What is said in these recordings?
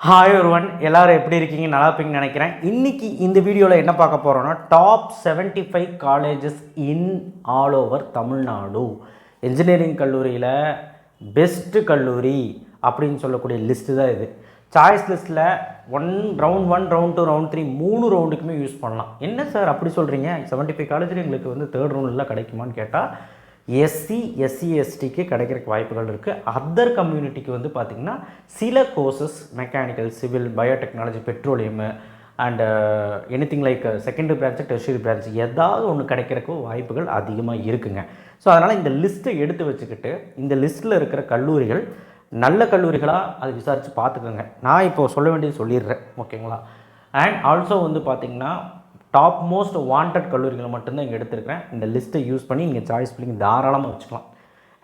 Hi ஒருவன் எல்லாரும் எப்படி இருக்கீங்க? நல்லா இருப்பீங்கன்னு நினைக்கிறேன். இன்றைக்கி இந்த வீடியோவில் என்ன பார்க்க போகிறோன்னா top 75 colleges in all over Tamil Nadu. Engineering கல்லூரியில் பெஸ்ட்டு கல்லூரி அப்படின்னு சொல்லக்கூடிய லிஸ்ட்டு தான் இது. சாய்ஸ் லிஸ்ட்டில் ரவுண்ட் 1 ரவுண்ட் 2 ரவுண்ட் 3 3 ரவுண்டுக்குமே யூஸ் பண்ணலாம். என்ன சார் அப்படி சொல்கிறீங்க? 75 காலேஜில் எங்களுக்கு தேர்ட் ரவுண்டில் கிடைக்குமான்னு கேட்டால் எஸ்சி எஸ்சிக்கு கிடைக்கிறதுக்கு வாய்ப்புகள் இருக்குது. அதர் கம்யூனிட்டிக்கு பார்த்திங்கன்னா சில courses mechanical, civil, biotechnology, petroleum and anything like secondary branch, tertiary branch ஏதாவது ஒன்று கிடைக்கிறதுக்கு வாய்ப்புகள் அதிகமாக இருக்குங்க. ஸோ அதனால் இந்த லிஸ்ட்டை எடுத்து வச்சுக்கிட்டு இந்த லிஸ்ட்டில் இருக்கிற கல்லூரிகள் நல்ல கல்லூரிகளாக அது விசாரித்து பார்த்துக்கோங்க. நான் இப்போது சொல்ல வேண்டியது சொல்லிடுறேன், ஓகேங்களா? அண்ட் ஆல்சோ பார்த்திங்கன்னா டாப் மோஸ்ட் வாண்டட் கல்லூரிகளை மட்டும்தான் இங்கே எடுத்துருக்கிறேன். இந்த லிஸ்ட்டை யூஸ் பண்ணி நீங்கள் சாய்ஸ் பண்ணி தாராளமாக வச்சுக்கலாம்.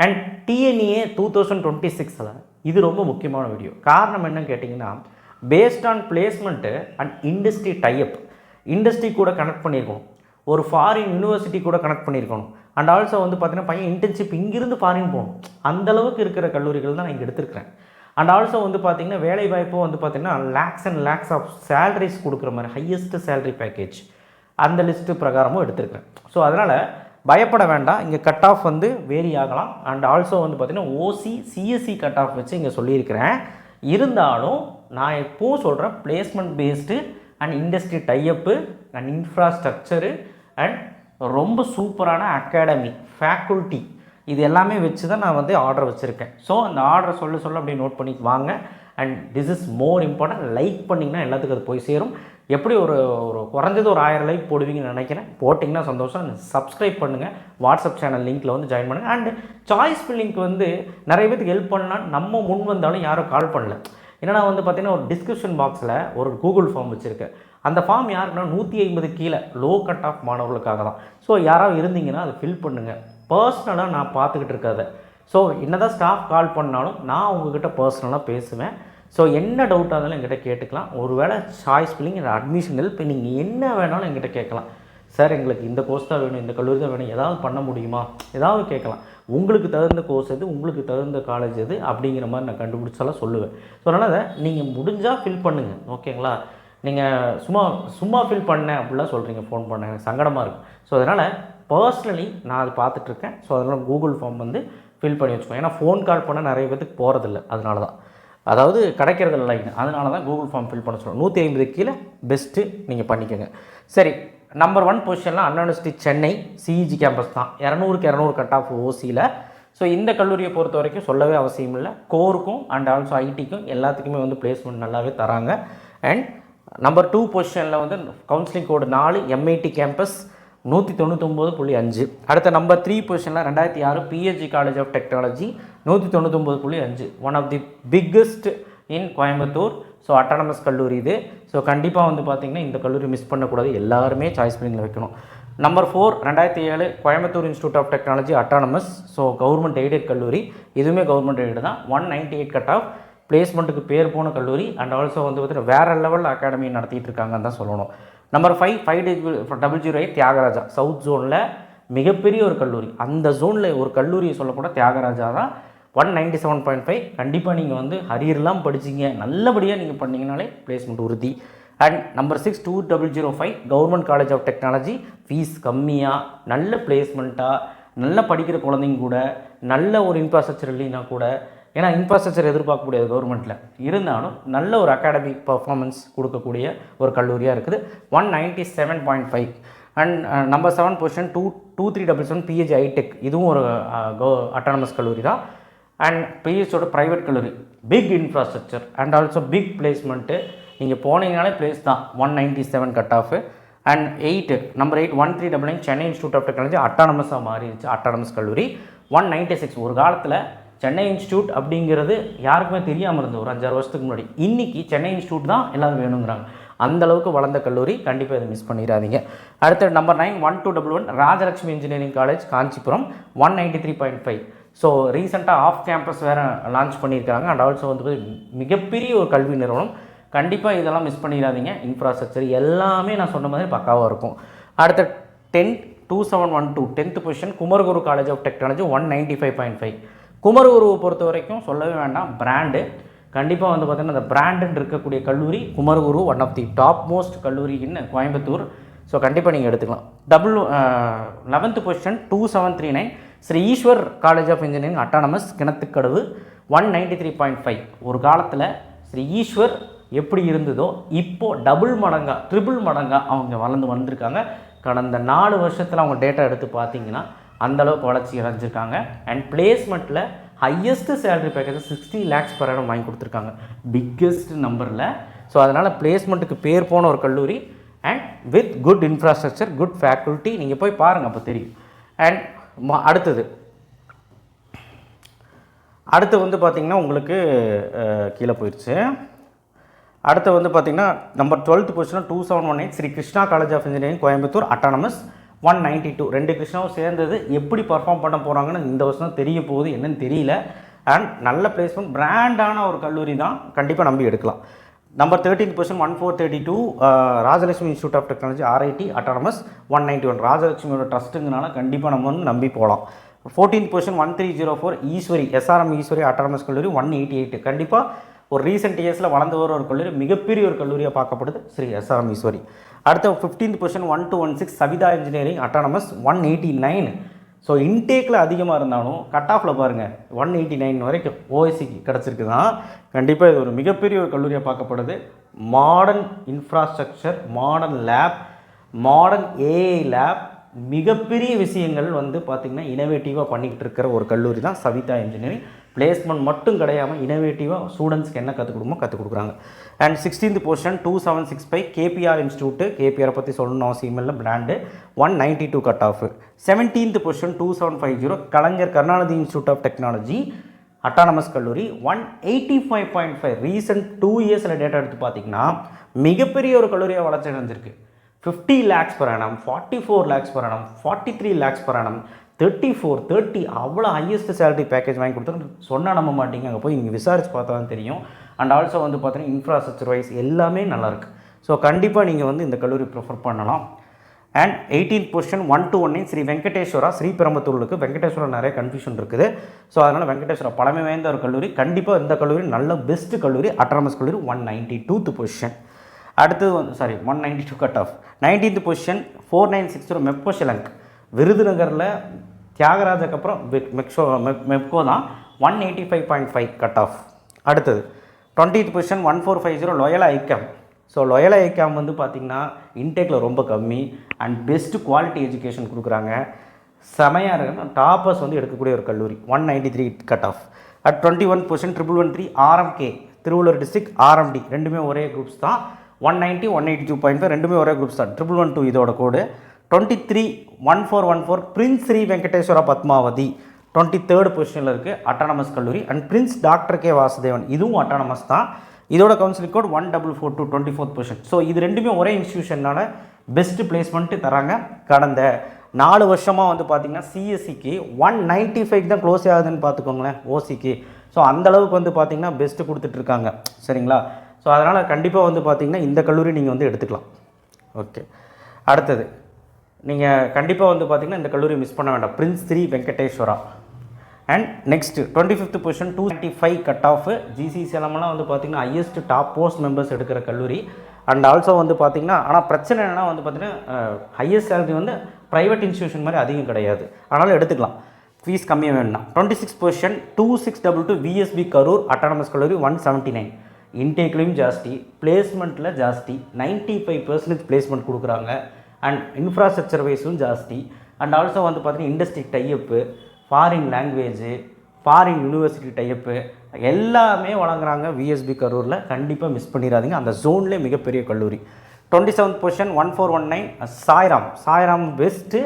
அண்ட் டிஎன்ஏ 2026 இது ரொம்ப முக்கியமான வீடியோ. காரணம் என்னன்னு கேட்டிங்கன்னா, based on placement and industry tie-up, industry கூட கனெக்ட் பண்ணியிருக்கணும், ஒரு ஃபாரின் யூனிவர்சிட்டி கூட கனெக்ட் பண்ணியிருக்கணும். அண்ட் ஆல்சோ பார்த்திங்கன்னா பையன் இன்டர்ன்ஷிப் இங்கிருந்து ஃபாரின் போகணும். அந்தளவுக்கு இருக்கிற கல்லூரிகள் தான் நான் இங்கே எடுத்துருக்கிறேன். அண்ட் ஆல்சோ பார்த்திங்கன்னா வேலை வாய்ப்பும் பார்த்திங்கன்னா lakhs and lakhs of salaries கொடுக்குற மாதிரி ஹையஸ்ட் சேலரி பேக்கேஜ் அந்த லிஸ்ட்டு பிரகாரமும் எடுத்துருக்கிறேன். ஸோ அதனால் பயப்பட வேண்டாம். இங்கே கட் ஆஃப் வேரி ஆகலாம். அண்ட் ஆல்சோ பார்த்திங்கன்னா ஓசி சிஎஸ்சி கட் ஆஃப் வச்சு இங்கே சொல்லியிருக்கிறேன். இருந்தாலும் நான் எப்போவும் சொல்கிறேன், placement based and industry டைஅப்பு and infrastructure and ரொம்ப சூப்பரான அகாடமி, ஃபேக்கல்ட்டி இது எல்லாமே வச்சு தான் நான் ஆர்டர் வச்சுருக்கேன். ஸோ அந்த ஆர்டரை சொல்ல அப்படியே நோட் பண்ணி வாங்க. And this is more important. Like பண்ணிங்கன்னா எல்லாத்துக்கும் அது போய் சேரும். எப்படி ஒரு குறைஞ்சது ஒரு 1000 லைக் போடுவீங்கன்னு நினைக்கிறேன். போட்டிங்கன்னா சந்தோஷம். சப்ஸ்கிரைப் பண்ணுங்கள். வாட்ஸ்அப் சேனல் லிங்க்கில் ஜாயின் பண்ணுங்கள். அண்ட் சாய்ஸ் ஃபில்லிங்க்கு நிறைய பேருக்கு ஹெல்ப் பண்ணால் நம்ம முன் வந்தாலும் யாரும் கால் பண்ணல. ஏன்னா பார்த்திங்கன்னா ஒரு டிஸ்கிரிப்ஷன் பாக்ஸில் ஒரு கூகுள் ஃபார்ம் வச்சுருக்கேன். அந்த ஃபார்ம் யாருக்குன்னா 150 கீழே லோ கட் ஆஃப் மாணவர்களுக்காக தான். ஸோ யாராவது இருந்தீங்கன்னா அதை ஃபில் பண்ணுங்கள். பர்சனலாக நான் பார்த்துக்கிட்டு இருக்காத. ஸோ என்ன தான் ஸ்டாஃப் கால் பண்ணாலும் நான் உங்ககிட்ட பர்சனலாக பேசுவேன். ஸோ என்ன டவுட்டாக இருந்தாலும் என்கிட்ட கேட்டுக்கலாம். ஒருவேளை சாய்ஸ் ஃபில்லிங் அட்மிஷன் ஹெல்ப் நீங்கள் என்ன வேணாலும் என்கிட்ட கேட்கலாம். சார் எங்களுக்கு இந்த கோர்ஸ் தான் வேணும், இந்த கல்லூரி தான் வேணும், ஏதாவது பண்ண முடியுமா, ஏதாவது கேட்கலாம். உங்களுக்கு தகுந்த கோர்ஸ் எது, உங்களுக்கு தகுந்த காலேஜ் எது அப்படிங்கிற மாதிரி நான் கண்டுபிடிச்சாலும் சொல்லுவேன். ஸோ அதனால் அதை நீங்கள் முடிஞ்சால் ஃபில் பண்ணுங்கள், ஓகேங்களா? நீங்கள் சும்மா ஃபில் பண்ணேன் அப்படிலாம் சொல்கிறீங்க, ஃபோன் பண்ணேன், எனக்கு சங்கடமாக இருக்கும். ஸோ அதனால் பர்சனலி நான் அது பார்த்துட்ருக்கேன். ஸோ அதனால் கூகுள் ஃபார்ம் ஃபில் பண்ணி வச்சுக்கோங்க. ஏன்னா ஃபோன் கால் பண்ணால் நிறைய பேருக்கு போகிறதில்ல, அதனால தான், அதாவது கிடைக்கிறது இல்லைங்க. அதனால தான் கூகுள் ஃபார்ம் ஃபில் பண்ண சொல்லுவோம். 150 கீழே பெஸ்ட்டு நீங்கள் பண்ணிக்கோங்க. சரி, நம்பர் 1 பொசிஷனில் அண்ணா யூனிவர்சிட்டி சென்னை சிஇஜி கேம்பஸ் தான். 200க்கு 200 கட் ஆஃப் ஓசியில். ஸோ இந்த கல்லூரியை பொறுத்த வரைக்கும் சொல்லவே அவசியம் இல்லை. கோருக்கும் அண்ட் ஆல்சோ ஐடிக்கும் எல்லாத்துக்குமே பிளேஸ்மெண்ட் நல்லாவே தராங்க. அண்ட் நம்பர் 2 பொசிஷனில் கவுன்சிலிங் கோடு 4 எம்ஐடி கேம்பஸ் 199.5. அடுத்த நம்பர் 3 பொசிஷனில் 2006 PhD college of technology 199.5. One of the biggest in Coimbatore. So autonomous கல்லூரி இது. ஸோ கண்டிப்பாக பார்த்திங்கன்னா இந்த கல்லூரி மிஸ் பண்ணக்கூடாது. எல்லாருமே சாய்ஸ் ஃபில்லிங்கில் வைக்கணும். Number 4 2007 Coimbatore institute of technology autonomous. So government aided கல்லூரி, இதுவுமே கவர்மெண்ட் எய்டு தான். 198 கட் ஆஃப், பிளேஸ்மெண்ட்டுக்கு பேர் போன கல்லூரி. அண்ட் ஆல்சோ பார்த்திங்கன்னா வேறு லெவலில் அகாடமி நடத்திட்டு இருக்காங்கன்னு தான் சொல்லணும். நம்பர் 5 5008 தியாகராஜா சவுத் ஜோனில் மிகப்பெரிய ஒரு கல்லூரி. அந்த ஜோனில் ஒரு கல்லூரியை சொல்லக்கூட தியாகராஜா தான். 197.5. கண்டிப்பாக நீங்கள் அரியர்லாம் படிச்சிங்க, நல்லபடியாக நீங்கள் பண்ணிங்கனாலே பிளேஸ்மெண்ட் உறுதி. And number 6 2005 government college of technology. Fees கம்மியாக, நல்ல பிளேஸ்மெண்ட்டாக, நல்ல படிக்கிற குழந்தைங்க கூட, நல்ல ஒரு இன்ஃப்ராஸ்ட்ரக்சர் இல்லைன்னா கூட, ஏன்னா இன்ஃப்ராஸ்ட்ரக்சர் எதிர்பார்க்க முடியாது கவர்மெண்ட்டில், இருந்தாலும் நல்ல ஒரு அகாடமிக் பர்ஃபார்மன்ஸ் கொடுக்கக்கூடிய ஒரு கல்லூரியாக இருக்குது. 197.5. And number 7 position 2377 BH iTech. இதுவும் ஒரு அட்டானமஸ் கல்லூரி தான். அண்ட் பிஹெச்சோட ப்ரைவேட் கல்லூரி, big infrastructure and also big placement. நீங்கள் போனீங்கனாலே பிளேஸ் தான். 197 cut off. And number 8 1399 Chennai Institute of Technology அட்டானமஸாக மாறிடுச்சு, அட்டானமஸ் கல்லூரி. 196. ஒரு காலத்தில் சென்னை இன்ஸ்டியூட் அப்படிங்கிறது யாருக்குமே தெரியாமல் இருந்தது ஒரு 5-6 வருஷத்துக்கு முன்னாடி. இன்றைக்கி சென்னை இன்ஸ்டியூட் தான் எல்லோரும் வேணுங்கிறாங்க. அந்தளவுக்கு வளர்ந்த கல்லூரி. கண்டிப்பாக இதை மிஸ் பண்ணிடாதீங்க. அடுத்த number 9 1211 Rajalakshmi engineering college Kanchipuram 193.5. So ரீசெண்டாக ஆஃப் கேம்பஸ் வேறு லான்ச் பண்ணியிருக்காங்க. அண்ட் ஆல்சோ மிகப்பெரிய ஒரு கல்வி நிறுவனம். கண்டிப்பாக இதெல்லாம் மிஸ் பண்ணிடாதீங்க. இன்ஃப்ராஸ்ட்ரக்சர் எல்லாமே நான் சொன்ன மாதிரி பக்காவாக இருக்கும். அடுத்த 2712 10th position Kumaraguru college of technology 195.5. குமரகுருவை பொறுத்த வரைக்கும் சொல்லவே வேண்டாம், பிராண்டு. கண்டிப்பாக வந்து பார்த்திங்கன்னா அந்த பிராண்டுன்னு இருக்கக்கூடிய கல்லூரி Kumaraguru one of the top most கல்லூரி இன் கோயம்புத்தூர். ஸோ கண்டிப்பாக நீங்கள் எடுத்துக்கலாம். 11th position 2739 Sri Eshwar college of engineering autonomous Kinathukadavu 193.5. ஒரு காலத்தில் ஸ்ரீ ஈஸ்வர் எப்படி இருந்ததோ இப்போது ட்ரிபிள் மடங்காக அவங்க வந்திருக்காங்க. கடந்த 4 வருஷத்தில் அவங்க டேட்டா எடுத்து பார்த்தீங்கன்னா அந்தளவுக்கு வளர்ச்சி அடைஞ்சிருக்காங்க. அண்ட் பிளேஸ்மெண்ட்டில் highest salary package 60 lakhs per annum வாங்கி கொடுத்துருக்காங்க, பிக்கெஸ்ட் நம்பரில். ஸோ அதனால் பிளேஸ்மெண்ட்டுக்கு பேர் போன ஒரு கல்லூரி and with good infrastructure, good faculty. நீங்கள் போய் பாருங்கள், அப்போ தெரியும். அண்ட் அடுத்து வந்து பார்த்திங்கன்னா உங்களுக்கு கீழே போயிடுச்சு. அடுத்து வந்து பார்த்திங்கன்னா number 12th position 2718 Sri Krishna college of engineering Coimbatore autonomous 192. 2 கிருஷ்ணாவும் சேர்ந்தது எப்படி பர்ஃபார்ம் பண்ண போகிறாங்கன்னு இந்த வருஷம் தெரிய போகுது, என்னன்னு தெரியல. அண்ட் நல்ல பிளேஸ்மெண்ட், பிராண்டான ஒரு கல்லூரி தான், கண்டிப்பாக நம்பி எடுக்கலாம். Number 13th position 1432 Rajalakshmi institute of technology RIT autonomous 191. ராஜலட்சுமியோட ட்ரஸ்ட்டுங்கனால கண்டிப்பாக நம்ம வந்து நம்பி போகலாம். 14th position 1304 Easwari SRM Easwari autonomous கல்லூரி 188. கண்டிப்பாக ஒரு ரீசெண்ட் இயர்ஸில் வளர்ந்து வர ஒரு கல்லூரி, மிகப்பெரிய ஒரு கல்லூரியாக பார்க்கப்படுது ஸ்ரீ SRM ஈஸ்வரி. அடுத்த 15th position 1216 Saveetha engineering autonomous 189. So இன்டேக்கில் அதிகமாக இருந்தாலும் கட் ஆஃபில் பாருங்கள் 189 வரைக்கும் ஓஎஸ்சிக்கு கிடச்சிருக்கு தான். கண்டிப்பாக இது ஒரு மிகப்பெரிய ஒரு கல்லூரியாக பார்க்கப்படுது. Modern infrastructure, modern lab, modern AI lab, மிகப்பெரிய விஷயங்கள் வந்து பார்த்திங்கன்னா இனோவேட்டிவாக பண்ணிக்கிட்டு இருக்கிற ஒரு கல்லூரி தான் சவிதா இன்ஜினியரிங். பிளேஸ்மெண்ட் மட்டும் கிடையாமல் இனோவேட்டிவாக ஸ்டூடெண்ட்ஸ்க்கு என்ன கற்றுக் கொடுக்குறாங்க. And 16th position 2765 KPR institute. KPR பற்றி சொல்லணும்னு அவசியம் இல்லை, brand 192 cut off. 17th position 2750 Kalaignar Karunanidhi institute of technology autonomous கல்லூரி 185.5. ரீசெண்ட் 2 இயர்ஸில் டேட்டா எடுத்து பார்த்திங்கன்னா மிகப்பெரிய ஒரு கல்லூரியாக வளர்ச்சி அடைஞ்சிருக்கு. 50 lakhs per annum, 44 lakhs per annum, 43 lakhs per annum, 34, 30 அவ்வளோ ஹையஸ்ட் சேலரி பேக்கேஜ் வாங்கி கொடுத்து சொன்னால் நம்ப மாட்டீங்க. அங்கே போய் நீங்கள் விசாரிச்சு பார்த்தா தான் தெரியும். அண்ட் ஆல்சோ வந்து பார்த்தீங்கன்னா இன்ஃப்ராஸ்ட்ரக்சர் வைஸ் எல்லாமே நல்லாயிருக்கு. ஸோ கண்டிப்பாக நீங்கள் வந்து இந்த கல்லூரி ப்ரிஃபர் பண்ணலாம். And 18th position 1219 Sri Venkateswara ஸ்ரீபெரும்புத்தூருக்கு. வெங்கடேஸ்வரா நிறைய கன்ஃபியூஷன் இருக்குது. ஸோ அதனால் வெங்கடேஸ்வரா பழமை வாய்ந்த ஒரு கல்லூரி. கண்டிப்பாக இந்த கல்லூரி நல்ல பெஸ்ட் கல்லூரி, அட்டானமஸ் கல்லூரி. 192th position. அடுத்தது 192 cut off. 19th position 4960 Mepco Schlenk. விருதுநகரில் தியாகராஜக்கு அப்புறம் மெப்கோ தான் 185.5 கட் ஆஃப். அடுத்தது 20th position 1450 Loyola Icom. So Loyola Icom வந்து பார்த்திங்கன்னா இன்டேக்கில் ரொம்ப கம்மி அண்ட் பெஸ்ட்டு குவாலிட்டி எஜுகேஷன் கொடுக்குறாங்க. செமையாக இருக்குன்னா டாப்பர்ஸ் வந்து எடுக்கக்கூடிய ஒரு கல்லூரி. 193 cut off. At 21 position 1113 RMK Tiruvallur district RMD. ரெண்டுமே ஒரே குரூப்ஸ் தான். 190 182.5 ரெண்டுமே ஒரே குரூப்ஸ் தான். 112 இதோட கோடு. 23 1414 பிரின்ஸ் ஸ்ரீ வெங்கடேஸ்வரா பத்மாவதி 23rd பொசிஷனில் இருக்குது, அட்டானமஸ் கல்லூரி. And Prince doctor K Vasudevan இதுவும் அட்டானமஸ் தான். இதோட counselling code 1442 24th position. So இது ரெண்டுமே ஒரே இன்ஸ்டியூஷனால் பெஸ்ட் பிளேஸ்மெண்ட்டு தராங்க. கடந்த 4 வருஷமாக வந்து பார்த்திங்கன்னா சிஎஸ்சிக்கு 195 தான் க்ளோஸ் ஆகுதுன்னு பார்த்துக்கோங்களேன் ஓசிக்கு. ஸோ அந்தளவுக்கு வந்து பார்த்திங்கன்னா பெஸ்ட்டு கொடுத்துட்ருக்காங்க, சரிங்களா. ஸோ அதனால் கண்டிப்பாக வந்து பார்த்திங்கன்னா இந்த கல்லூரி நீங்கள் வந்து எடுத்துக்கலாம். ஓகே, அடுத்தது நீங்கள் கண்டிப்பாக வந்து பார்த்திங்கன்னா இந்த கல்லூரி மிஸ் பண்ண வேண்டாம், Prince Sri Venkateswara. And next 25th position 295 cut off. ஜிசிசிஎல்லாம் வந்து பார்த்திங்கன்னா ஹையஸ்ட் டாப் போஸ்ட் மெம்பர்ஸ் எடுக்கிற கல்லூரி. அண்ட் ஆல்சோ வந்து பார்த்திங்கன்னா ஆனால் பிரச்சனை என்னென்னா வந்து பார்த்திங்கன்னா ஹையஸ்ட் சேலரி வந்து ப்ரைவேட் இன்ஸ்டியூஷன் மாதிரி அதிகம் கிடையாது, அதனால் எடுத்துக்கலாம், ஃபீஸ் கம்மியாக வேணும்னா. 26th position 2622 VSB Karur autonomous கல்லூரி 179. இன்டேக்லையும் ஜாஸ்தி, பிளேஸ்மெண்ட்டில் ஜாஸ்தி, 95% பிளேஸ்மெண்ட் கொடுக்குறாங்க. அண்ட் இன்ஃப்ராஸ்ட்ரக்சர் வைஸும் ஜாஸ்தி. அண்ட் ஆல்சோ வந்து பார்த்திங்கன்னா industry டைஅப்பு, foreign language, foreign university டைஅப்பு எல்லாமே வழங்குறாங்க VSB கரூரில். கண்டிப்பாக மிஸ் பண்ணிடாதீங்க, அந்த ஜோன்லேயே மிகப்பெரிய கல்லூரி. 27th position 1419 Sairam best.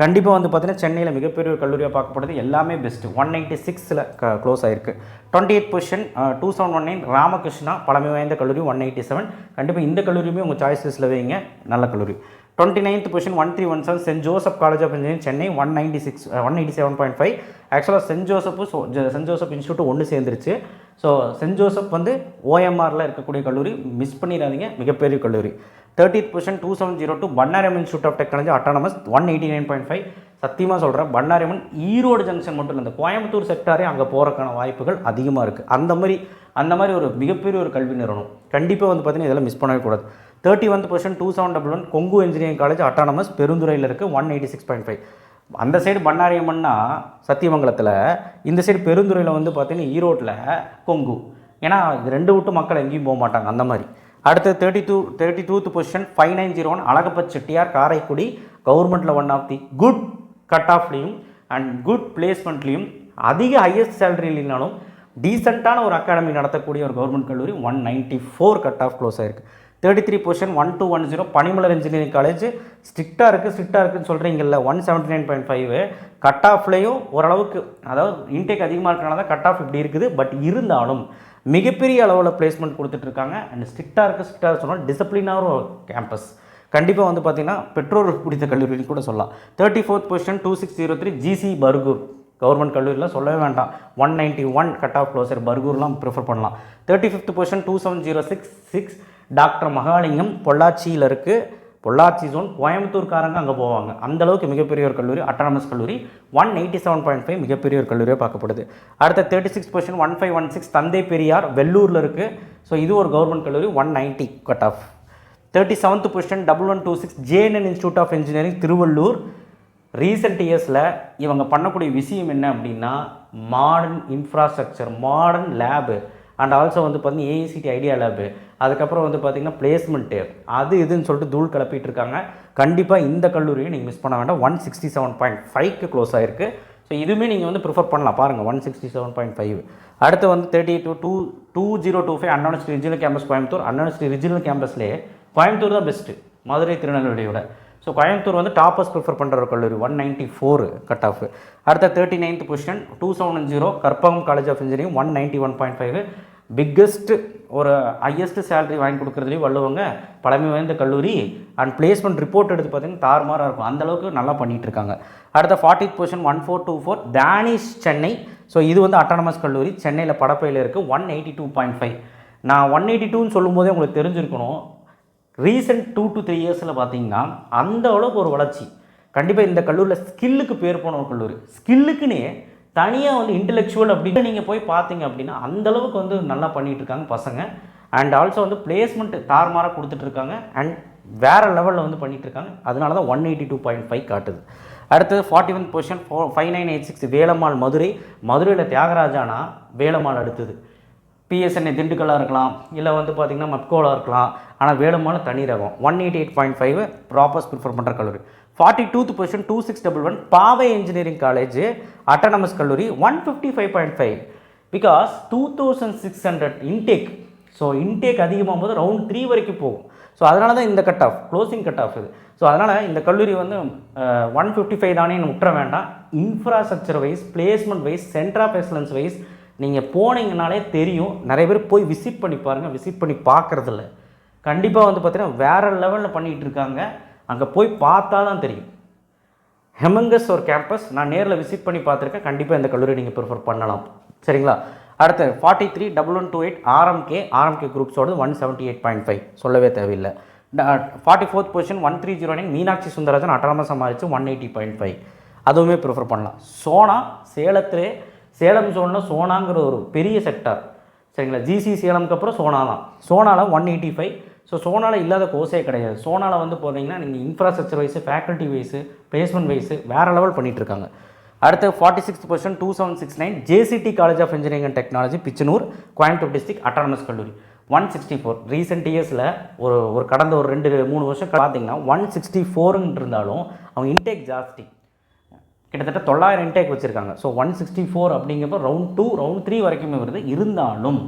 கண்டிப்பாக வந்து பார்த்திங்கன்னா சென்னையில் மிகப்பெரிய ஒரு கல்லூரியாக பார்க்கப்படுது, எல்லாமே பெஸ்ட்டு. 196 க்ளோஸ் ஆகிருக்கு. 28th பொசிஷன் 2719 ராமகிருஷ்ணா பழமை வாய்ந்த கல்லூரி 187. கண்டிப்பாக இந்த கல்லூரியுமே உங்கள் சாய்ஸ் லிஸ்ட்டில் வைங்க, நல்ல கல்லூரி. 29th position 1317 saint Joseph college of engineering Chennai 197.5. ஆக்சுவலாக சென்ட் ஜோசப் இன்ஸ்டியூட் ஒன்று சேர்ந்துருச்சு. ஸோ சென்ட் ஜோசப் வந்து OMRல இருக்கக்கூடிய கல்லூரி, மிஸ் பண்ணிடாதீங்க, மிகப்பெரிய கல்லூரி. 30th position 2702 Bannariamman institute of technology autonomous 189.5. சத்தியமாக சொல்கிறேன், பன்னாரியம்மன் ஈரோடு ஜங்ஷன் மட்டும் இல்லை, இந்த கோயம்புத்தூர் செக்டாரே அங்கே போகிறக்கான வாய்ப்புகள் அதிகமாக இருக்குது. அந்த மாதிரி அந்த மாதிரி ஒரு மிகப்பெரிய ஒரு கல்வி நிறுவனம். கண்டிப்பாக வந்து பார்த்திங்கன்னா இதெல்லாம் மிஸ் பண்ணவே கூடாது. 31% 2711 கொங்கு இன்ஜினியரிங் காலேஜ் அட்டானமஸ் பெருந்துறையில் இருக்குது 186.5. அந்த சைடு பண்ணாரியம்மன்னா சத்தியமங்கலத்தில், இந்த சைடு பெருந்துறையில் வந்து பார்த்திங்கன்னா ஈரோட்டில் கொங்கு. ஏன்னா இது ரெண்டு விட்டு மக்கள் எங்கேயும் போக மாட்டாங்க அந்த மாதிரி. அடுத்து 32th பொசிஷன் 5901 அழகப்ப செட்டியார் காரைக்குடி கவர்மெண்ட்டில் one of the good cut ஆஃப்லேயும் அண்ட் குட் பிளேஸ்மெண்ட்லேயும் அதிக ஹையஸ்ட் சேலரி இல்லைனாலும் டீசெண்டான ஒரு அகாடமி நடத்தக்கூடிய ஒரு கவர்மெண்ட் கல்லூரி 194 கட் ஆஃப் க்ளோஸ் ஆகிருக்கு. 33 பொசிஷன் 1210 பனிமலர் இன்ஜினியரிங் காலேஜ் ஸ்ட்ரிக்டாக இருக்குன்னு சொல்கிறீங்கல்ல 179.5 கட் ஆஃப்லேயும் ஓரளவுக்கு, அதாவது இன்டேக் அதிகமாக இருக்கிறனால தான் கட் ஆஃப் இப்படி இருக்குது. பட் இருந்தாலும் மிகப்பெரிய அளவில் பிளேஸ்மெண்ட் கொடுத்துட்ருக்காங்க. அண்ட் ஸ்ட்ரிக்டாக சொன்னால் டிசிப்ளினான ஒரு கேம்பஸ். கண்டிப்பாக வந்து பார்த்திங்கன்னா பெற்றோருக்கு பிடித்த கல்லூரின்னு கூட சொல்லலாம். 34th position 2603 GC Bargur government கல்லூரியில் சொல்லவே வேண்டாம். 191 கட் ஆஃப் க்ளோசர் பர்கூர்லாம் ப்ரிஃபர் பண்ணலாம். 35th பொசிஷன் 2706 டாக்டர் மகாலிங்கம் பொள்ளாச்சியில் இருக்குது. பொள்ளாச்சி ஜோன் கோயம்புத்தூர்காரங்க அங்கே போவாங்க. அந்தளவுக்கு மிகப்பெரிய ஒரு கல்லூரி, அட்டானமஸ் கல்லூரி 187.5 மிகப்பெரிய ஒரு கல்லூரியாக பார்க்கப்படுது. அடுத்த 36 பொசிஷன் 1516 தந்தை பெரியார் வெள்ளூரில் இருக்குது. ஸோ இது ஒரு கவர்மெண்ட் கல்லூரி 190 cut off. 37th position 1126 JNN institute of engineering Tiruvallur. Recent இயர்ஸில் இவங்க பண்ணக்கூடிய விஷயம் என்ன அப்படின்னா modern infrastructure, modern lab and also வந்து பார்த்திங்கன்னா ஏஐசிடி ஐடியா லேபு, அதுக்கப்புறம் வந்து பார்த்திங்கன்னா பிளேஸ்மெண்ட்டு அது இதுன்னு சொல்லிட்டு தூள் கிளப்பிட்டு இருக்காங்க. கண்டிப்பாக இந்த கல்லூரியை நீங்கள் மிஸ் பண்ண வேண்டாம். 167.5க்கு க்ளோஸ் ஆகிருக்கு. ஸோ இதுவுமே நீங்கள் வந்து ப்ரிஃபர் பண்ணலாம். பாருங்கள் 167.5. அடுத்து வந்து 2025 அண்ணா யூனிவர்சிட்டி ரிஜினல் கேம்பஸ் கோயம்புத்தூர். அண்ணா யூனிவர்சிட்டி ரிஜினல் கேம்பஸ்லேயே கோயம்புத்தூர் தான் பெஸ்ட்டு, மதுரை திருநெல்வேலியோட. ஸோ கோயம்புத்தூர் வந்து டாப்பர்ஸ் ப்ரிஃபர் பண்ணுற ஒரு கல்லூரி 194 கட் ஆஃப். அடுத்த 39th position 2710 Karpagam college of engineering 191.5 biggest ஒரு ஹையஸ்ட்டு சேலரி வாங்கி கொடுக்குறதுலேயும் வள்ளுவங்க பழமை வாய்ந்த கல்லூரி. அண்ட் பிளேஸ்மெண்ட் ரிப்போர்ட் எடுத்து பார்த்திங்கன்னா தாறுமாறாக இருக்கும், அந்தளவுக்கு நல்லா பண்ணிகிட்ருக்காங்க. அடுத்த 40th position 1424 Danish Chennai. So இது வந்து அட்டானமஸ் கல்லூரி சென்னையில் படப்பையில் இருக்குது 182.5. நான் 182ன்னு சொல்லும்போதே உங்களுக்கு தெரிஞ்சிருக்கணும். ரீசெண்ட் 2 to 3 இயர்ஸில் பார்த்தீங்கன்னா அந்த அளவுக்கு ஒரு வளர்ச்சி. கண்டிப்பாக இந்த கல்லூரியில் ஸ்கில்லுக்கு பேர் போன ஒரு கல்லூரி, ஸ்கில்லுக்குன்னே தனியாக வந்து இன்டெலெக்சுவல் அப்படின்னு நீங்கள் போய் பார்த்தீங்க அப்படின்னா அந்தளவுக்கு வந்து நல்லா பண்ணிகிட்ருக்காங்க பசங்க. அண்ட் ஆல்சோ வந்து பிளேஸ்மெண்ட்டு தாறுமாறாக கொடுத்துட்ருக்காங்க அண்ட் வேறு லெவலில் வந்து பண்ணிகிட்ருக்காங்க. அதனால தான் 182.5 காட்டுது. அடுத்தது 41th பொசிஷன் 5986 வேலம்மாள் மதுரையில் தியாகராஜானா வேலம்மாள் அடுத்தது. பிஎஸ்என்ஏ திண்டுக்கல்லாக இருக்கலாம், இல்லை வந்து பார்த்திங்கன்னா மப்கோலாக இருக்கலாம். ஆனால் வேலம்மாள் தனி ரகம் 188.5 ப்ராப்பர்ஸ் ப்ரிஃபர் பண்ணுற கல்லூரி. 42th பொசிஷன் 2611 பாவை இன்ஜினியரிங் காலேஜ் அட்டானமஸ் கல்லூரி 155.5 பிகாஸ் 2600 இன்டேக். ஸோ இன்டேக் அதிகமாகும் போது ரவுண்ட் 3 வரைக்கும் போகும். ஸோ அதனால தான் இந்த cut off closing cut off இது. ஸோ அதனால் இந்த கல்லூரி வந்து 155 தானே விட்டுற வேண்டாம். Infrastructure wise, placement wise, centre of excellence wise நீங்கள் போனீங்கனாலே தெரியும். நிறைய பேர் போய் விசிட் பண்ணி பாருங்கள், விசிட் பண்ணி பார்க்குறதில்ல. கண்டிப்பாக வந்து பார்த்திங்கன்னா வேறு லெவலில் பண்ணிகிட்டு இருக்காங்க. அங்கே போய் பார்த்தா தான் தெரியும். ஹெமங்கஸ் ஒரு கேம்பஸ், நான் நேரில் விசிட் பண்ணி பார்த்துருக்கேன். கண்டிப்பாக இந்த கல்லூரி நீங்கள் ப்ரிஃபர் பண்ணலாம். சரிங்களா? அடுத்து 431128 ஆர்எம்கே குரூப்ஸோடு 178.5 சொல்லவே தேவையில்லை. 44th position 1309 Meenakshi Sundararajan autonomous சமாளித்து 180.5 அதுவுமே ப்ரிஃபர் பண்ணலாம். சோனா சேலம் ஜோனில் சோனாங்கிற ஒரு பெரிய செக்டார். சரிங்களா? ஜிசி சேலம்க்கு அப்புறம் சோனா தான். சோனாவில் 185. ஸோ சோனாவில் இல்லாத கோர்ஸே கிடையாது. சோனாவில் வந்து போனீங்கன்னா நீங்கள் infrastructure wise, faculty wise, placement wise வேறு லெவல் பண்ணிகிட்ருக்காங்க. அடுத்து 46th position 2769 JCT College of engineering and Technology Pichanur Coimbatore district autonomous கல்லூரி 164. ரீசெண்ட் இயர்ஸில் ஒரு கடந்த ஒரு 2-3 வருஷம் பார்த்தீங்கன்னா 164 இருந்தாலும் அவங்க இன்டேக் ஜாஸ்தி, கிட்டத்தட்ட 900 இன்டேக் வச்சுருக்காங்க. ஸோ 164 அப்படிங்கிறப்ப ரவுண்ட் 2 ரவுண்ட் 3 வரைக்குமே வருது. இருந்தாலும்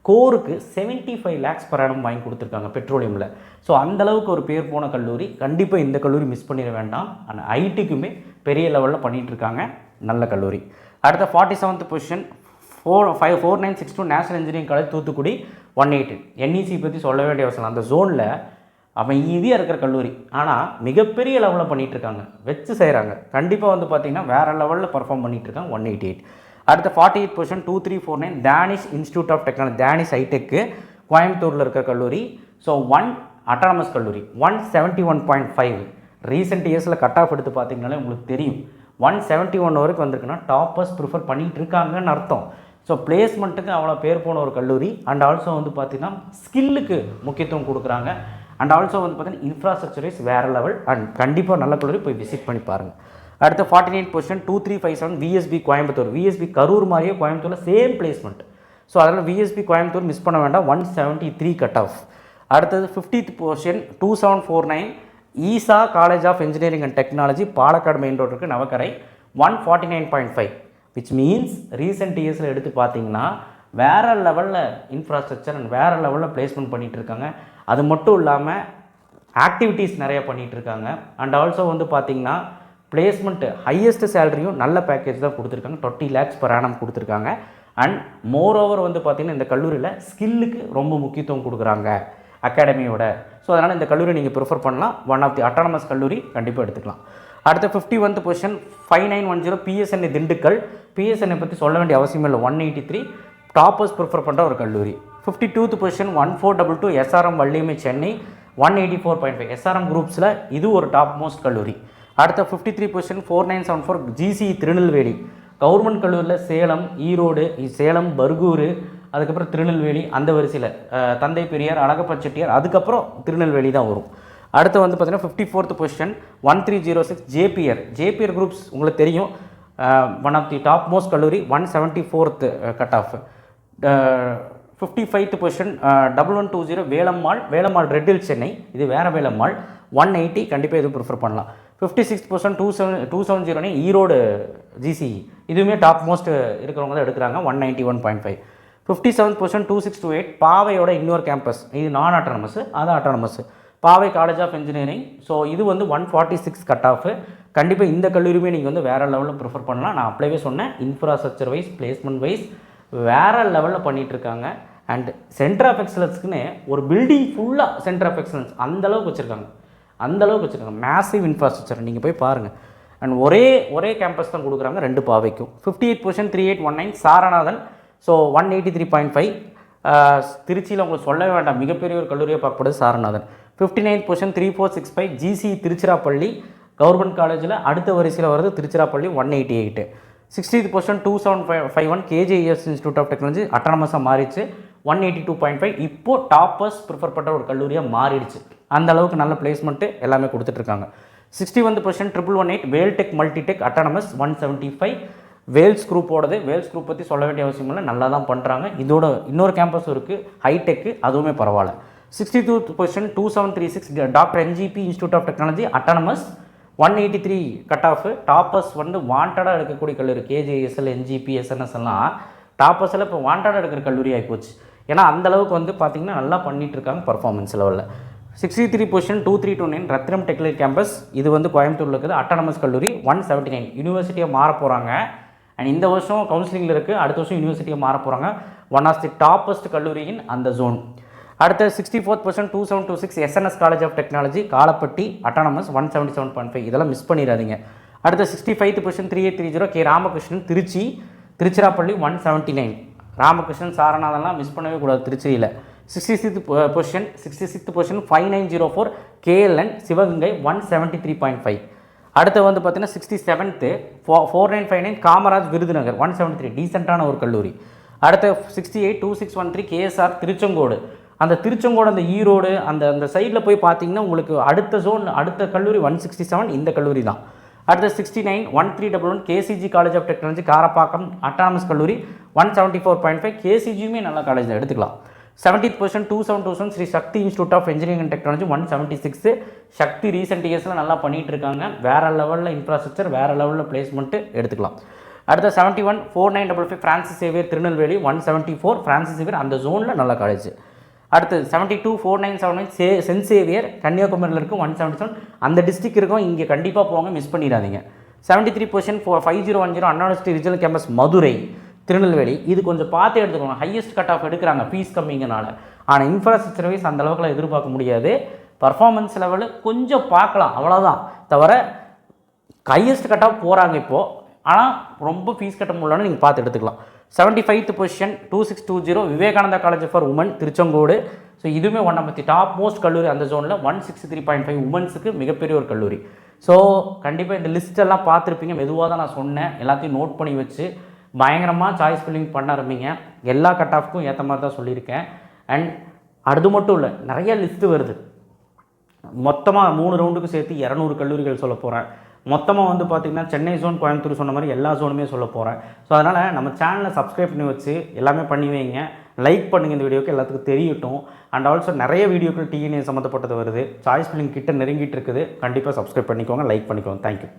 கோருக்கு 75 lakhs per annum வாங்கி கொடுத்துருக்காங்க பெட்ரோலியமில். ஸோ அந்தளவுக்கு ஒரு பேர் போன கல்லூரி. கண்டிப்பாக இந்த கல்லூரி மிஸ் பண்ணிட வேண்டாம். ஆனால் ஐடிக்குமே பெரிய லெவலில் பண்ணிகிட்ருக்காங்க, நல்ல கல்லூரி. அடுத்த 47th position 4962 national engineering college Thoothukudi 180. NEC பற்றி சொல்ல வேண்டிய அவசியம். அந்த ஜோனில் அவன் ஈஸியாக இருக்கிற கல்லூரி, ஆனால் மிகப்பெரிய லெவலில் பண்ணிகிட்ருக்காங்க, வச்சு செய்கிறாங்க. கண்டிப்பாக வந்து பார்த்திங்கன்னா வேறு லெவலில் பர்ஃபார்ம் பண்ணிகிட்ருக்காங்க 188. அடுத்த 48th position 2349 Dhanish institute of technology Dhanish hi tech கோயம்புத்தூரில் இருக்கிற கல்லூரி. ஸோ அட்டானமஸ் கல்லூரி 171.5. ரீசெண்ட் இயர்ஸில் கட் ஆஃப் எடுத்து பார்த்தீங்கனாலே உங்களுக்கு தெரியும் 171 வரைக்கும் வந்திருக்குன்னா டாப்பர்ஸ் ப்ரிஃபர் பண்ணிகிட்டு இருக்காங்கன்னு அர்த்தம். ஸோ பிளேஸ்மெண்ட்டுக்கு அவ்வளோ பேர் போன ஒரு கல்லூரி. அண்ட் ஆல்சோ வந்து பார்த்திங்கன்னா ஸ்கில்லுக்கு முக்கியத்துவம் கொடுக்குறாங்க. அண்ட் ஆல்சோ வந்து பார்த்திங்கன்னா இன்ஃப்ராஸ்ட்ரக்சர் இஸ் வேறு லெவல். அண்ட் கண்டிப்பாக நல்ல கல்லூரி போய் விசிட் பண்ணி பாருங்கள். அடுத்த 49 position 2357 VSB Coimbatore. VSB Karur மாதிரியே கோயம்புத்தூரில் சேம் பிளேஸ்மெண்ட். ஸோ அதனால் விஎஸ்பி கோயம்புத்தூர் மிஸ் பண்ண வேண்டாம். 173 கட் ஆஃப். அடுத்தது 50th position 2749 Easa college of engineering and technology, Palakkad main road இருக்குது, நவக்கரை. 149.5 விச் மீன்ஸ் ரீசெண்ட் இயர்ஸில் எடுத்து பார்த்தீங்கன்னா வேறு லெவலில் இன்ஃப்ராஸ்ட்ரக்சர் அண்ட் வேறு லெவலில் பிளேஸ்மெண்ட் பண்ணிகிட்டு இருக்காங்க. அது மட்டும் இல்லாமல் ஆக்டிவிட்டீஸ் நிறைய பண்ணிகிட்டு இருக்காங்க. அண்ட் ஆல்சோ வந்து பார்த்திங்கன்னா பிளேஸ்மெண்ட்டு ஹையஸ்ட் சேலரியும் நல்ல பேக்கேஜ் தான் கொடுத்துருக்காங்க. 20 lakhs per annum கொடுத்துருக்காங்க. அண்ட் மோர் ஓவர் வந்து பார்த்திங்கன்னா இந்த கல்லூரியில் ஸ்கில்லுக்கு ரொம்ப முக்கியத்துவம் கொடுக்குறாங்க அகாடமியோட. ஸோ அதனால் இந்த கல்லூரி நீங்கள் ப்ரிஃபர் பண்ணலாம். ஒன் ஆஃப் தி அட்டானமஸ் கல்லூரி கண்டிப்பாக எடுத்துக்கலாம். அடுத்த 51th position 5910 PSNA Dindigul. PSNA பற்றி சொல்ல வேண்டிய அவசியம் இல்லை. 183 டாப்பர்ஸ் ப்ரிஃபர் பண்ணுற ஒரு கல்லூரி. 52th பொசிஷன் 1422 எஸ்ஆர்எம் வள்ளியம்மை சென்னை. 184.5 எஸ்ஆர்எம் குரூப்ஸில் இது ஒரு டாப் மோஸ்ட் கல்லூரி. அடுத்த 53 பொசிஷன் 4974 ஜிசி திருநெல்வேலி. கவர்மெண்ட் கல்லூரியில் சேலம், ஈரோடு, சேலம், பர்கூர், அதுக்கப்புறம் திருநெல்வேலி, அந்த வரிசையில் தந்தை பெரியார், அழகப்ப செட்டியார், அதுக்கப்புறம் திருநெல்வேலி தான் வரும். அடுத்து வந்து பார்த்திங்கன்னா 54th position 1306 JPR. JPR groups உங்களுக்கு தெரியும், one of the top most கல்லூரி. 174th cut off. 55th position 1120 Velammal. Velammal Redhills Chennai, இது வேறு வேலம்மாள். 180 கண்டிப்பாக இது ப்ரிஃபர் பண்ணலாம். 56th பொசிஷன் 270 ஈரோடு ஜிசிஇ, இதுவுமே டாப் மோஸ்ட் இருக்கிறவங்க தான் எடுக்கிறாங்க. 191.5. 57th பொசிஷன் 2628 பாவையோட இன்னொரு கேம்பஸ், இது நான் ஆட்டானமஸ், அது ஆட்டானமஸ், பாவை காலேஜ் ஆஃப் இன்ஜினியரிங். ஸோ இது வந்து 146 கட் ஆஃப். கண்டிப்பாக இந்த கல்லூரியுமே நீங்கள் வந்து வேறு லெவலில் ப்ரிஃபர் பண்ணலாம். நான் அப்படியே சொன்னேன், இன்ஃப்ராஸ்ட்ரக்சர் வைஸ், பிளேஸ்மெண்ட் வைஸ் வேறு லெவலில் பண்ணிகிட்ருக்காங்க. அண்ட் சென்டர் ஆஃப் எக்ஸலன்ஸ்க்குன்னு ஒரு பில்டிங் ஃபுல்லாக சென்டர் ஆஃப் எக்ஸலன்ஸ் அந்தளவுக்கு வச்சுருக்காங்க. மேசிவ் இன்ஃப்ராஸ்ட்ரக்சர் நீங்கள் போய் பாருங்கள். அண்ட் ஒரே கேம்பஸ் தான் கொடுக்குறாங்க 2 பாவைக்கும். 58 பொசிஷன் 3819 சாரநாதன். ஸோ 183.5 திருச்சியில் உங்களுக்கு சொல்லவே வேண்டாம், மிகப்பெரிய ஒரு கல்லூரியை பார்க்கப்படுது Saranathan. 59th position 3465 GC Tiruchirappalli. Government காலேஜில் அடுத்த வரிசையில் வருது Tiruchirappalli. 188. 60th position 2751 KJS Institute of Technology, அட்டானமஸாக மாறிடுச்சு. 182.5 இப்போது டாப்பர்ஸ் ப்ரிஃபர் பண்ணுற ஒரு கல்லூரியாக மாறிடுச்சு. அந்த அளவுக்கு நல்ல பிளேஸ்மெண்ட்டு எல்லாமே கொடுத்துட்ருக்காங்க. 61th பொசிஷன் 1118 வேல்டெக் மல்டிடெக் அட்டானமஸ். 175 வேல்ஸ் குரூப்போடது. வேல்ஸ் குரூப் பற்றி சொல்ல வேண்டிய அவசியம் இல்லை, நல்லா தான் பண்ணுறாங்க. இதோட இன்னொரு கேம்பஸ் இருக்குது ஹைடெக்கு, அதுவுமே பரவாயில்ல. 62th position 2736 doctor NGP institute of technology autonomous. 183 cut off. Toppers வந்து வாண்டடாக எடுக்கக்கூடிய கல்லூரி. கேஜேஎஸ்எல், என்ஜிபி, எஸ்என்எஸ் எல்லாம் டாப்பர்ஸில் இப்போ வாண்டடாக எடுக்கிற கல்லூரி ஆகிப்போச்சு. ஏன்னா அந்தளவுக்கு வந்து பார்த்திங்கன்னா நல்லா பண்ணிகிட்ருக்காங்க பர்ஃபார்மன்ஸ் லெவலில். 63 பொசிஷன் 2329 ரத்னம் டெக்னிக்கல் கேம்பஸ். இது வந்து கோயம்புத்தூரில் இருக்குது, அட்டானமஸ் கல்லூரி. 179 யூனிவர்சிட்டியாக மாற போகிறாங்க. அண்ட் இந்த வருஷம் கவுன்சிலிங்கில் இருக்குது, அடுத்த வருஷம் யூனிவர்சிட்டியாக மாற போகிறாங்க. ஒன் ஆஃப் தி டாப்பஸ்ட் கல்லூரியின் அந்த ஜோன். அடுத்த 64th position 2726 SNS college of technology Kalappatti autonomous. 177.5 இதெல்லாம் மிஸ் பண்ணிடாதீங்க. அடுத்த 65th position 3830 K Ramakrishnan Trichy Tiruchirappalli. 179 Ramakrishnan சாரநாதன்லாம் மிஸ் பண்ணவே கூடாது திருச்சியில். 66th position 5904 KLN Sivaganga. 173.5. அடுத்து வந்து பார்த்தீங்கன்னா 67th 4959 காமராஜ் விருதுநகர். 173 டீசெண்டான ஒரு கல்லூரி. அடுத்த 68 2613 கேஎஸ்ஆர் திருச்செங்கோடு. அந்த திருச்செங்கோடு அந்த ஈரோடு அந்த சைடில் போய் பார்த்தீங்கன்னா உங்களுக்கு அடுத்த ஜோன் அடுத்த கல்லூரி 167 இந்த கல்லூரி தான். அடுத்த 69 1311 KCG college of technology Karapakkam autonomous கல்லூரி. 174.5 கேசிஜியுமே நல்ல காலேஜ் தான், எடுத்துக்கலாம். 70th position 2727 Sri Sakthi institute of engineering and technology. 176 Sakthi recent இயர்ஸில் நல்லா பண்ணிகிட்டு இருக்காங்க. வேறு லெவலில் இன்ஃப்ராஸ்ட்ரக்சர், வேறு லெவலில் பிளேஸ்மெண்ட்டு, எடுத்துக்கலாம். அடுத்த 71 4955 Francis Xavier Tirunelveli. 174 Francis Xavier அந்த ஜோனில் நல்ல காலேஜ். அடுத்து 72 4979 சென்ட் சேவியர் கன்னியாகுமரியில் இருக்குது. 177 அந்த டிஸ்ட்ரிக்ட் இருக்கும், இங்கே கண்டிப்பாக போங்க, மிஸ் பண்ணிடாதீங்க. 73 position 5010 Anna university regional campus Madurai Tirunelveli. இது கொஞ்சம் பார்த்து எடுத்துக்கணும், ஹையஸ்ட் கட் ஆஃப் எடுக்கிறாங்க ஃபீஸ் கம்மிங்கனால. ஆனால் இன்ஃப்ராஸ்ட்ரக்சர் வைஸ் அந்த அளவுக்குலாம் எதிர்பார்க்க முடியாது. பர்ஃபார்மன்ஸ் லெவலு கொஞ்சம் பார்க்கலாம், அவ்வளோதான். தவிர ஹையஸ்ட் கட் ஆஃப் போகிறாங்க இப்போது, ஆனால் ரொம்ப ஃபீஸ் கட்ட முடியலன்னு நீங்கள் பார்த்து எடுத்துக்கலாம். 75th position 2620 Vivekananda college for women Tiruchengode. So இதுவுமே one of the top most கல்லூரி அந்த ஜோனில். 163.5 உமன்ஸுக்கு மிகப்பெரிய ஒரு கல்லூரி. ஸோ கண்டிப்பாக இந்த லிஸ்ட்டெல்லாம் பார்த்துருப்பீங்க, மெதுவாக தான் நான் சொன்னேன், எல்லாத்தையும் நோட் பண்ணி வச்சு பயங்கரமாக சாய்ஸ் ஃபில்லிங் பண்ண ஆரம்பிங்க. எல்லா கட் ஆஃப்க்கும் ஏற்ற மாதிரி தான் சொல்லியிருக்கேன். அண்ட் அது மட்டும் இல்லை, நிறைய லிஸ்ட்டு வருது. மொத்தமாக 3 ரவுண்டுக்கு சேர்த்து 200 கல்லூரிகள் சொல்ல போகிறேன். மொத்தமாக வந்து பார்த்திங்கன்னா சென்னை ஜோன், கோயம்புத்தூர் சொன்ன மாதிரி எல்லா ஜோனுமே சொல்ல போகிறேன். ஸோ அதனால் நம்ம சேனலை சப்ஸ்கிரைப் பண்ணி வச்சு எல்லாமே பண்ணி வைங்க. லைக் பண்ணுங்கள், இந்த வீடியோக்கு எல்லாத்துக்கும் தெரியட்டும். அண்ட் ஆல்சோ நிறைய வீடியோக்கள் டிஎன்ஏ சம்மந்தப்பட்டது வருது. சாய்ஸ் ஃபில்லிங் கிட்ட நெருங்கிட்டு இருக்குது. கண்டிப்பாக சப்ஸ்கிரைப் பண்ணிக்கோங்க, லைக் பண்ணிக்கோங்க. தேங்க்யூ.